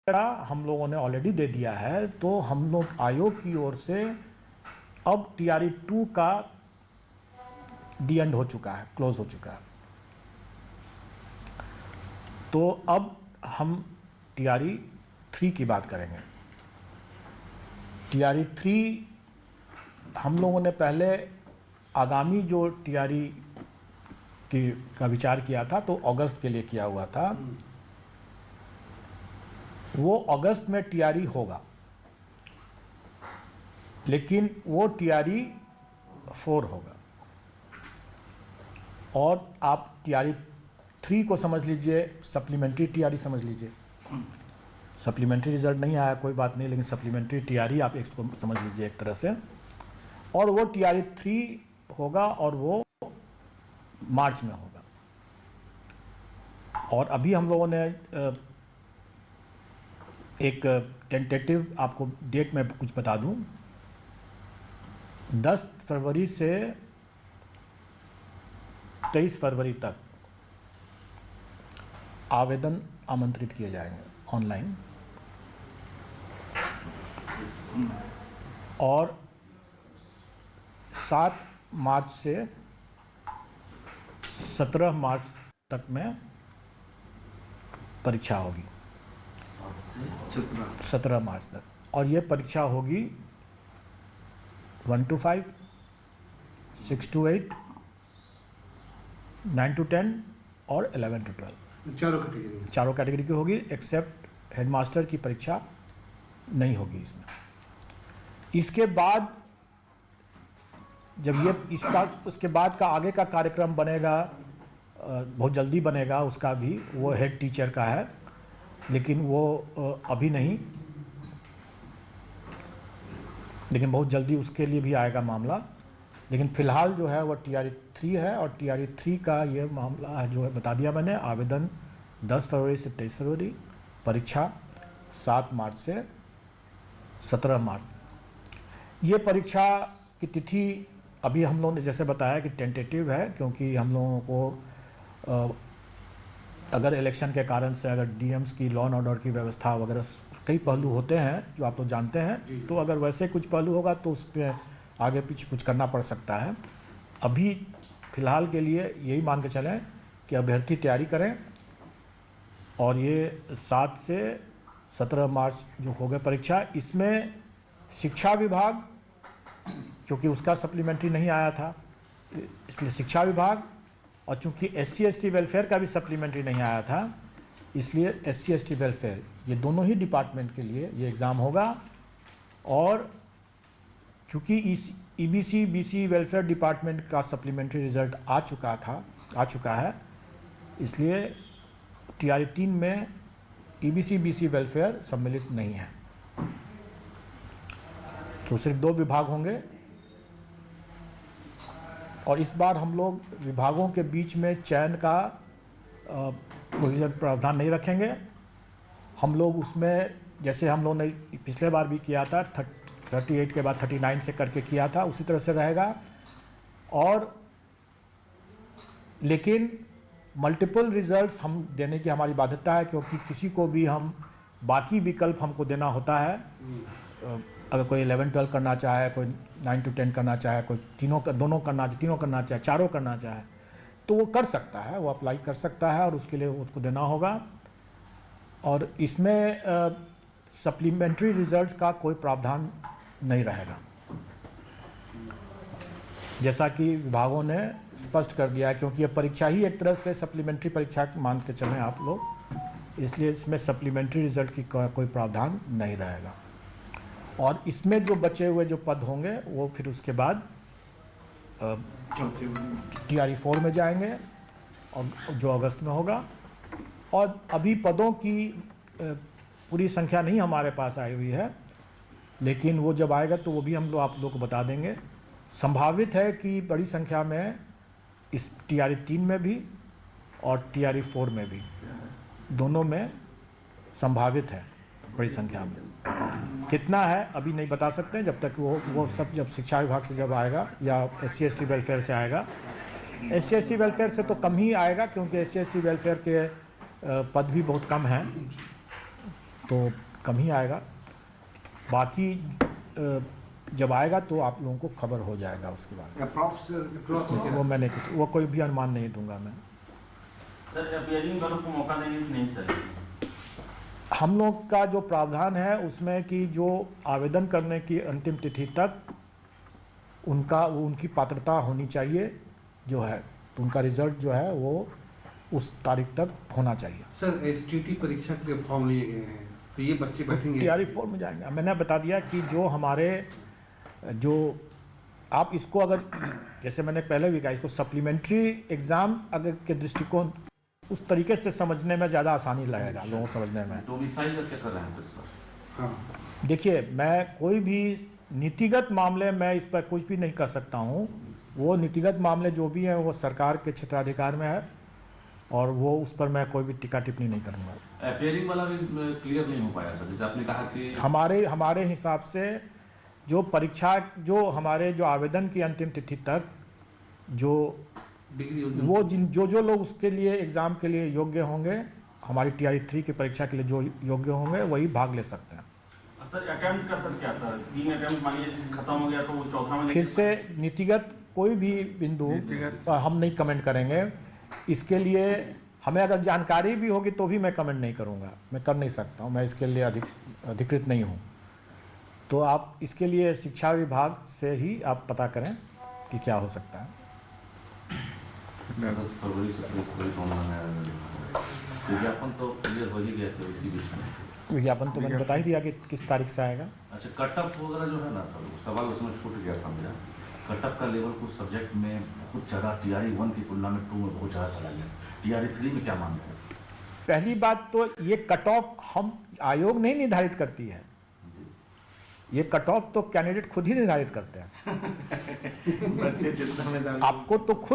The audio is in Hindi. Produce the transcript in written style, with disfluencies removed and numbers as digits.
हम लोगों ने ऑलरेडी दे दिया है, तो हम लोग आयोग की ओर से अब टीआरई 2 का डी एंड हो चुका है, क्लोज हो चुका है। तो अब हम टीआरई 3 की बात करेंगे। टीआरई 3 हम लोगों ने पहले आगामी जो टीआरई का विचार किया था तो अगस्त के लिए किया हुआ था। वो अगस्त में टीआरई होगा, लेकिन वो टीआरई 4 होगा। और आप टीआरई 3 को समझ लीजिए सप्लीमेंट्री टीआरई समझ लीजिए। सप्लीमेंट्री रिजल्ट नहीं आया कोई बात नहीं, लेकिन सप्लीमेंट्री टीआरई आप इसको समझ लीजिए एक तरह से। और वो टीआरई 3 होगा और वो मार्च में होगा। और अभी हम लोगों ने एक टेंटेटिव आपको डेट में कुछ बता दूं, 10 फरवरी से 23 फरवरी तक आवेदन आमंत्रित किए जाएंगे ऑनलाइन। और 7 मार्च से 17 मार्च तक में परीक्षा होगी, 17 मार्च तक। और ये परीक्षा होगी 1 to 5, 6 to 8, 9 to 10 और 11 to 12। चारों कैटेगरी की होगी, एक्सेप्ट हेडमास्टर की परीक्षा नहीं होगी इसमें। इसके बाद जब ये उसके बाद का आगे का कार्यक्रम बनेगा, बहुत जल्दी बनेगा उसका भी, वो हेड टीचर का है, लेकिन वो अभी नहीं, लेकिन बहुत जल्दी उसके लिए भी आएगा मामला। लेकिन फिलहाल जो है वो टीआरई 3 है। और टीआरई 3 का ये मामला जो है बता दिया मैंने। आवेदन 10 फरवरी से 23 फरवरी, परीक्षा 7 मार्च से 17 मार्च। ये परीक्षा की तिथि अभी हम लोगों ने जैसे बताया कि टेंटेटिव है, क्योंकि हम लोगों को अगर इलेक्शन के कारण से अगर डीएम्स की लॉ एंड ऑर्डर की व्यवस्था वगैरह कई पहलू होते हैं जो आप लोग जानते हैं, तो अगर वैसे कुछ पहलू होगा तो उस पर आगे पीछे कुछ करना पड़ सकता है। अभी फिलहाल के लिए यही मान के चलें कि अभ्यर्थी तैयारी करें। और ये 7 से 17 मार्च जो होगा परीक्षा, इसमें शिक्षा विभाग, क्योंकि उसका सप्लीमेंट्री नहीं आया था, इसलिए शिक्षा विभाग, और चूंकि SC/ST वेलफेयर का भी सप्लीमेंट्री नहीं आया था, इसलिए SC/ST वेलफेयर, ये दोनों ही डिपार्टमेंट के लिए ये एग्ज़ाम होगा। और चूंकि इस EBC/BC वेलफेयर डिपार्टमेंट का सप्लीमेंट्री रिजल्ट आ चुका है, इसलिए टीआरई 3 में EBC/BC वेलफेयर सम्मिलित नहीं है। तो सिर्फ 2 विभाग होंगे। और इस बार हम लोग विभागों के बीच में चयन का कोई प्रावधान नहीं रखेंगे। हम लोग उसमें जैसे हम लोग ने पिछले बार भी किया था, 38 के बाद 39 से करके किया था, उसी तरह से रहेगा। और लेकिन मल्टीपल रिजल्ट्स हम देने की हमारी बाध्यता है, क्योंकि किसी को भी हम बाकी विकल्प हमको देना होता है। अगर कोई 11-12 करना चाहे, कोई 9 to 10 करना चाहे, कोई तीनों करना चाहे, चारों करना चाहे, तो वो कर सकता है, वो अप्लाई कर सकता है और उसके लिए उसको देना होगा। और इसमें सप्लीमेंट्री रिजल्ट्स का कोई प्रावधान नहीं रहेगा, जैसा कि विभागों ने स्पष्ट कर दिया है, क्योंकि ये परीक्षा ही एक तरह से सप्लीमेंट्री परीक्षा मान के चलें आप लोग, इसलिए इसमें सप्लीमेंट्री रिजल्ट की कोई प्रावधान नहीं रहेगा। और इसमें जो बचे हुए जो पद होंगे वो फिर उसके बाद टीआरई 4 में जाएंगे, और जो अगस्त में होगा। और अभी पदों की पूरी संख्या नहीं हमारे पास आई हुई है, लेकिन वो जब आएगा तो वो भी हम लोग आप लोग को बता देंगे। संभावित है कि बड़ी संख्या में इस टीआरई 3 में भी और टीआरई 4 में भी, दोनों में संभावित है बड़ी संख्या में। कितना है अभी नहीं बता सकते, जब तक वो सब जब शिक्षा विभाग से जब आएगा या SC/ST वेलफेयर से आएगा। SC/ST वेलफेयर से तो कम ही आएगा, क्योंकि SC/ST वेलफेयर के पद भी बहुत कम हैं। तो कम ही आएगा। बाकी जब आएगा तो आप लोगों को खबर हो जाएगा उसके बाद। वो मैंने वो कोई भी अनुमान नहीं दूंगा मैं। सर अपीयरिंग वालों को मौका देंगे कि नहीं सर? हम लोग का जो प्रावधान है उसमें कि जो आवेदन करने की अंतिम तिथि तक उनकी पात्रता होनी चाहिए जो है, तो उनका रिजल्ट जो है वो उस तारीख तक होना चाहिए। सर एसटीटी परीक्षा के लिए फॉर्म लिए गए हैं, तो ये बच्चे बैठेंगे तैयारी फॉर्म में जाएंगे। मैंने बता दिया कि जो हमारे जो आप इसको अगर जैसे मैंने पहले भी कहा, इसको सप्लीमेंट्री एग्जाम अगर के दृष्टिकोण उस तरीके से समझने में ज़्यादा आसानी लगेगा लोगों को समझने में। डोमिसाइल कैसे कर रहे हैं सर? हाँ देखिए, मैं कोई भी नीतिगत मामले में इस पर कुछ भी नहीं कर सकता हूँ। वो नीतिगत मामले जो भी हैं वो सरकार के क्षेत्राधिकार में है और वो उस पर मैं कोई भी टीका टिप्पणी नहीं करूँगा। अपीयरिंग वाला भी क्लियर नहीं हो पाया सर, जैसे आपने कहा कि हमारे हिसाब से जो परीक्षा जो हमारे जो आवेदन की अंतिम तिथि तक जो डिग्री वो जो लोग उसके लिए एग्ज़ाम के लिए योग्य होंगे, हमारी TRE 3 की परीक्षा के लिए जो योग्य होंगे वही भाग ले सकते हैं। सर अटेम्प्ट कर सकते हैं सर, 3 अटेम्प्ट मानिए खत्म हो गया तो वो चौथा में फिर से नीतिगत कोई भी बिंदु हम नहीं कमेंट करेंगे। इसके लिए हमें अगर जानकारी भी होगी तो भी मैं कमेंट नहीं करूंगा, मैं कर नहीं सकता हूं, मैं इसके लिए अधिकृत नहीं हूं। तो आप इसके लिए शिक्षा विभाग से ही आप पता करें कि क्या हो सकता है। 10 फरवरी से 23 फरवरी विज्ञापन तो क्लियर हो ही गया था इसी बीच में। विज्ञापन तो मैंने बता ही दिया कि किस तारीख से आएगा। अच्छा, कटअप वगैरह जो है ना सर, सवाल उसमें छूट गया था मेरा। कटअप का लेवल कुछ सब्जेक्ट में कुछ जगह TRE 1 की तुलना में 2 में बहुत ज़्यादा चला गया। TRE 3 में क्या मानते हैं? पहली बात तो ये कट ऑफ हम आयोग नहीं निर्धारित करती है, ये कट ऑफ तो कैंडिडेट खुद ही निर्धारित करते हैं। आपको तो खुद